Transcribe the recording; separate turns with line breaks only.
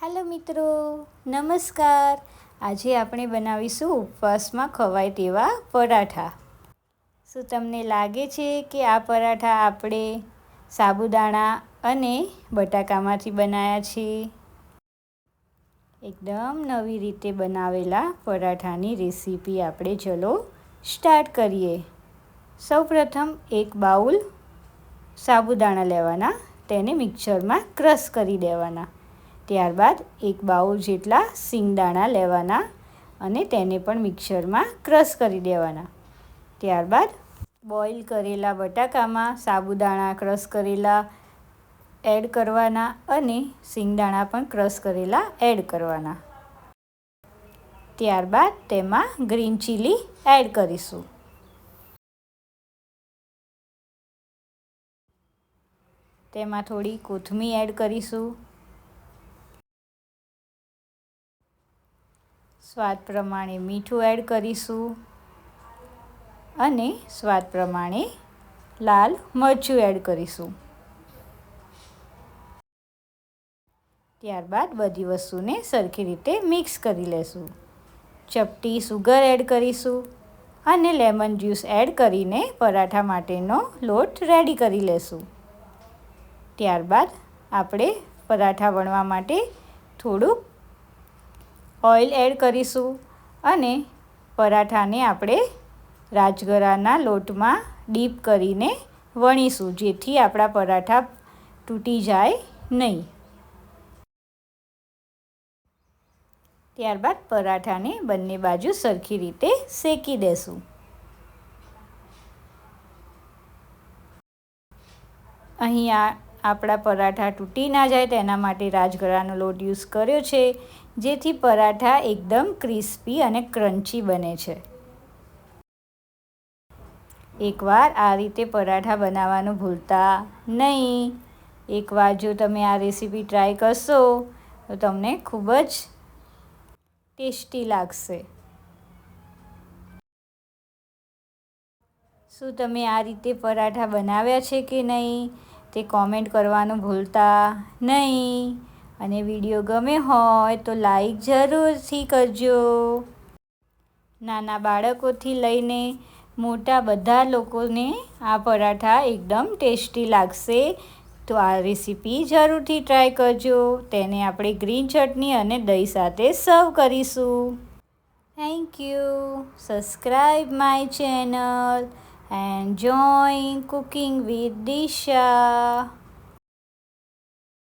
હાલો મિત્રો, નમસ્કાર. આજે આપણે બનાવીશું ઉપવાસમાં ખવાય તેવા પરાઠા. શું તમને લાગે છે કે આ પરાઠા આપણે સાબુદાણા અને બટાકામાંથી બનાવ્યા છે? એકદમ નવી રીતે બનાવેલા પરાઠાની રેસીપી આપણે ચલો સ્ટાર્ટ કરીએ. સૌપ્રથમ એક બાઉલ સાબુદાણા લેવાના, તેને મિક્સરમાં ક્રશ કરી દેવાના. ત્યારબાદ એક બાઉલ જેટલા સિંગદાણા લેવાના અને તેને પણ મિક્સરમાં ક્રશ કરી દેવાના. ત્યારબાદ બોઇલ કરેલા બટાકામાં સાબુદાણા ક્રશ કરેલા એડ કરવાના અને સિંગદાણા પણ ક્રશ કરેલા એડ કરવાના. ત્યારબાદ તેમાં ગ્રીન ચીલી એડ કરીશું. તેમાં થોડી કોથમીર એડ કરીશું. સ્વાદ પ્રમાણે મીઠું એડ કરીશું અને સ્વાદ પ્રમાણે લાલ મરચું એડ કરીશું. ત્યારબાદ બધી વસ્તુને સરખી રીતે મિક્સ કરી લેશું. ચપટી સુગર એડ કરીશું અને લેમન જ્યુસ એડ કરીને પરાઠા માટેનો લોટ રેડી કરી લેશું. ત્યારબાદ આપણે પરાઠા વણવા માટે થોડુંક ઓઇલ એડ કરીશું અને પરાઠાને આપણે રાજગરાના લોટમાં ડીપ કરીને વણીશું, જેથી આપણા પરાઠા તૂટી જાય નહીં. ત્યારબાદ પરાઠાને બંને બાજુ સરખી રીતે શેકી દેશું. અહીંયા આપણા પરાઠા તૂટી ના જાય તેના માટે રાજગરાનો લોટ યુઝ કર્યો છે, જેથી પરાઠા એકદમ ક્રિસ્પી અને ક્રન્ચી બને છે. એકવાર આ રીતે પરાઠા બનાવવાનું ભૂલતા નહીં. એકવાર જો તમે આ રેસીપી ટ્રાય કરશો તો તમને ખૂબ જ ટેસ્ટી લાગશે. શું તમે આ રીતે પરાઠા બનાવ્યા છે કે નહીં તે કોમેન્ટ કરવાનું ભૂલતા નહીં. અને વિડીયો ગમે હોય તો લાઈક જરૂરથી કરજો. નાના બાળકોથી લઈને મોટા બધા લોકોને આ પરાઠા એકદમ ટેસ્ટી લાગશે. તો આ રેસીપી જરૂરથી ટ્રાય કરજો. તેને આપણે ગ્રીન ચટણી અને દહીં સાથે સર્વ કરીશું. Thank you. Subscribe my channel and join cooking with Disha.